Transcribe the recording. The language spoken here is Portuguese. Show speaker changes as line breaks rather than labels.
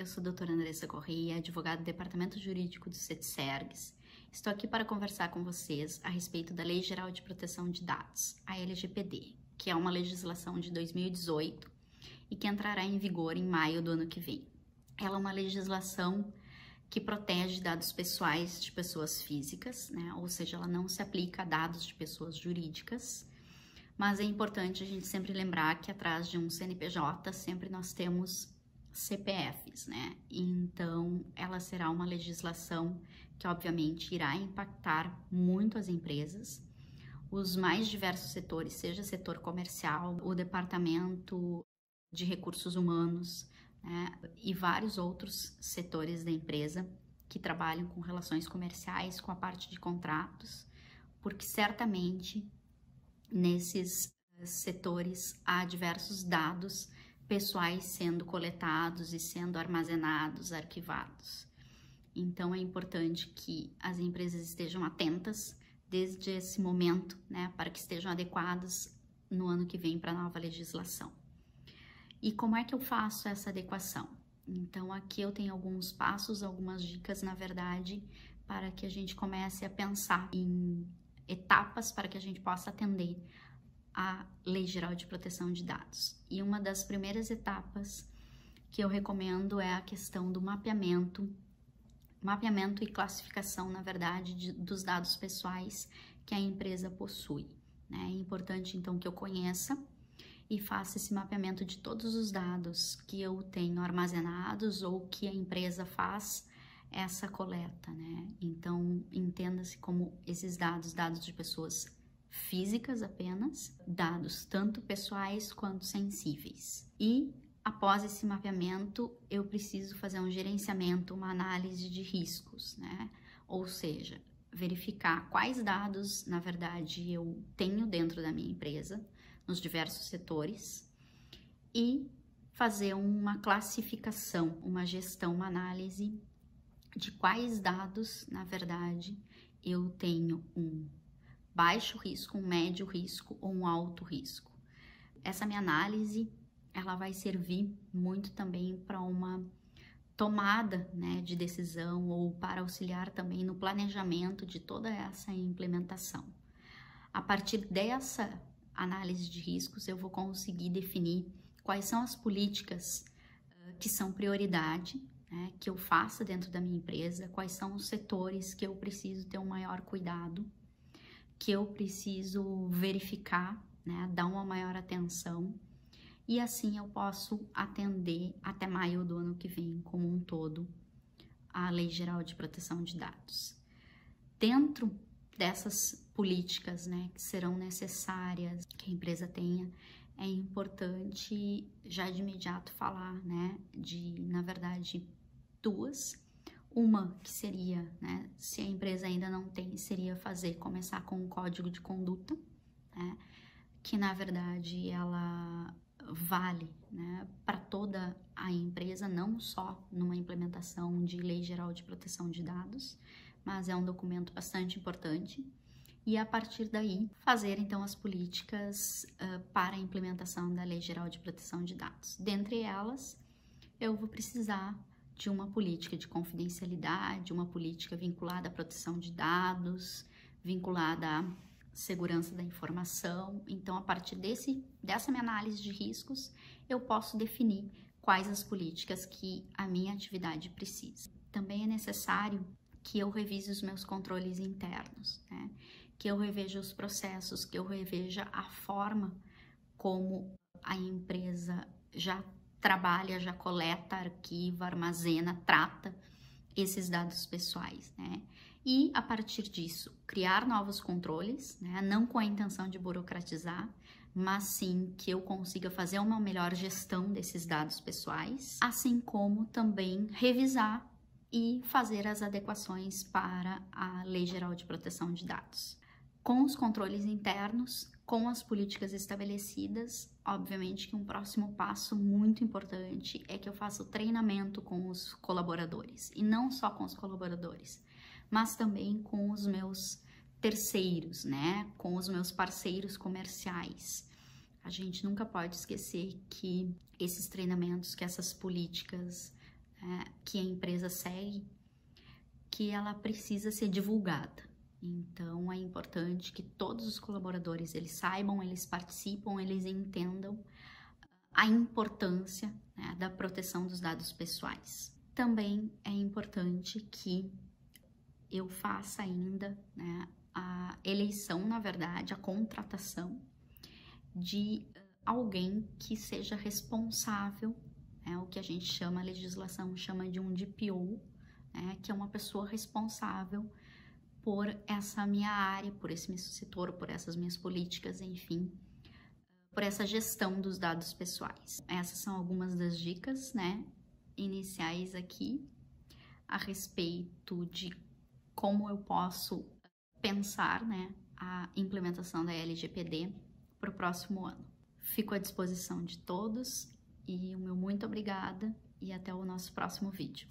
eu sou a doutora Andressa Correia, advogada do Departamento Jurídico do CETSERGS. Estou aqui para conversar com vocês a respeito da Lei Geral de Proteção de Dados, a LGPD, que é uma legislação de 2018 e que entrará em vigor em maio do ano que vem. Ela é uma legislação que protege dados pessoais de pessoas físicas, né? Ou seja, ela não se aplica a dados de pessoas jurídicas, mas é importante a gente sempre lembrar que atrás de um CNPJ sempre nós temos CPFs, né? Então, ela será uma legislação que, obviamente, irá impactar muito as empresas, os mais diversos setores, seja setor comercial, o departamento de recursos humanos, né? E vários outros setores da empresa que trabalham com relações comerciais, com a parte de contratos, porque certamente nesses setores há diversos dados pessoais sendo coletados e sendo armazenados, arquivados. Então é importante que as empresas estejam atentas desde esse momento, né, para que estejam adequadas no ano que vem para a nova legislação. E como é que eu faço essa adequação? Então aqui eu tenho alguns passos, algumas dicas, na verdade, para que a gente comece a pensar em etapas para que a gente possa atender a Lei Geral de Proteção de Dados. E uma das primeiras etapas que eu recomendo é a questão do mapeamento e classificação, na verdade, dos dados pessoais que a empresa possui, né? É importante, então, que eu conheça e faça esse mapeamento de todos os dados que eu tenho armazenados ou que a empresa faz essa coleta, né? Então, entenda-se como esses dados de pessoas físicas apenas, dados tanto pessoais quanto sensíveis. E após esse mapeamento, eu preciso fazer um gerenciamento, uma análise de riscos, né? Ou seja, verificar quais dados, na verdade, eu tenho dentro da minha empresa, nos diversos setores, e fazer uma classificação, uma gestão, uma análise de quais dados, na verdade, eu tenho um baixo risco, um médio risco ou um alto risco. Essa minha análise, ela vai servir muito também para uma tomada, né, de decisão ou para auxiliar também no planejamento de toda essa implementação. A partir dessa análise de riscos, eu vou conseguir definir quais são as políticas que são prioridade, né, que eu faça dentro da minha empresa, quais são os setores que eu preciso ter um maior cuidado, que eu preciso verificar, né, dar uma maior atenção, e assim eu posso atender até maio do ano que vem, como um todo, a Lei Geral de Proteção de Dados. Dentro dessas políticas, né, que serão necessárias que a empresa tenha, é importante já de imediato falar, né, na verdade, duas. Uma que seria, né, se a empresa ainda não tem, seria começar com um código de conduta, né, que na verdade ela vale, né, para toda a empresa, não só numa implementação de Lei Geral de Proteção de Dados, mas é um documento bastante importante. E a partir daí, fazer então as políticas para a implementação da Lei Geral de Proteção de Dados. Dentre elas, eu vou precisar de uma política de confidencialidade, uma política vinculada à proteção de dados, vinculada à segurança da informação. Então, a partir dessa minha análise de riscos, eu posso definir quais as políticas que a minha atividade precisa. Também é necessário que eu revise os meus controles internos, né? Que eu reveja os processos, que eu reveja a forma como a empresa já trabalha, já coleta, arquiva, armazena, trata esses dados pessoais, né? E, a partir disso, criar novos controles, né? Não com a intenção de burocratizar, mas sim que eu consiga fazer uma melhor gestão desses dados pessoais, assim como também revisar e fazer as adequações para a Lei Geral de Proteção de Dados. Com os controles internos, com as políticas estabelecidas, obviamente que um próximo passo muito importante é que eu faça o treinamento com os colaboradores, e não só com os colaboradores, mas também com os meus terceiros, né? Com os meus parceiros comerciais. A gente nunca pode esquecer que esses treinamentos, que essas políticas que a empresa segue, que ela precisa ser divulgada. Então, é importante que todos os colaboradores, eles saibam, eles participam, eles entendam a importância, né, da proteção dos dados pessoais. Também é importante que eu faça ainda, né, a eleição, na verdade, a contratação de alguém que seja responsável, né, o que a gente chama, a legislação chama de um DPO, né, que é uma pessoa responsável por essa minha área, por esse meu setor, por essas minhas políticas, enfim, por essa gestão dos dados pessoais. Essas são algumas das dicas, né, iniciais aqui a respeito de como eu posso pensar, né, a implementação da LGPD para o próximo ano. Fico à disposição de todos e o meu muito obrigada e até o nosso próximo vídeo.